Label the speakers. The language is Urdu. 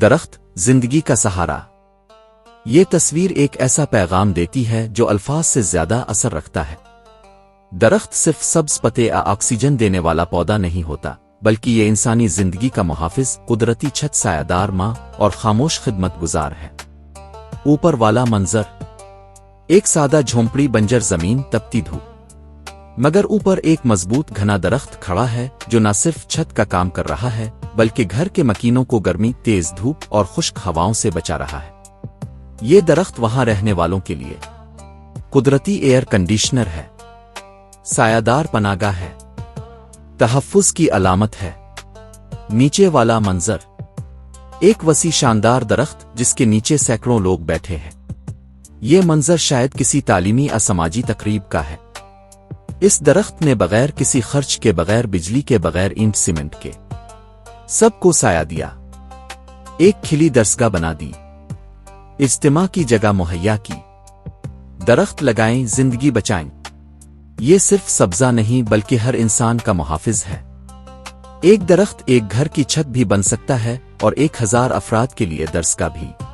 Speaker 1: درخت زندگی کا سہارا۔ یہ تصویر ایک ایسا پیغام دیتی ہے جو الفاظ سے زیادہ اثر رکھتا ہے۔ درخت صرف سبز پتے یا آکسیجن دینے والا پودا نہیں ہوتا، بلکہ یہ انسانی زندگی کا محافظ، قدرتی چھت، سایہ دار ماں اور خاموش خدمت گزار ہے۔ اوپر والا منظر ایک سادہ جھونپڑی، بنجر زمین، تپتی دھوپ، مگر اوپر ایک مضبوط گھنا درخت کھڑا ہے جو نہ صرف چھت کا کام کر رہا ہے بلکہ گھر کے مکینوں کو گرمی، تیز دھوپ اور خشک ہواؤں سے بچا رہا ہے۔ یہ درخت وہاں رہنے والوں کے لیے قدرتی ایئر کنڈیشنر ہے، سایہ دار پناہگاہ ہے، تحفظ کی علامت ہے۔ نیچے والا منظر ایک وسیع شاندار درخت جس کے نیچے سینکڑوں لوگ بیٹھے ہیں۔ یہ منظر شاید کسی تعلیمی یا سماجی تقریب کا ہے۔ اس درخت نے بغیر کسی خرچ کے، بغیر بجلی کے، بغیر اینٹ سیمنٹ کے سب کو سایہ دیا، ایک کھلی درسگاہ بنا دی، اجتماع کی جگہ مہیا کی۔ درخت لگائیں، زندگی بچائیں۔ یہ صرف سبزہ نہیں بلکہ ہر انسان کا محافظ ہے۔ ایک درخت ایک گھر کی چھت بھی بن سکتا ہے اور 1000 افراد کے لیے درسگاہ بھی۔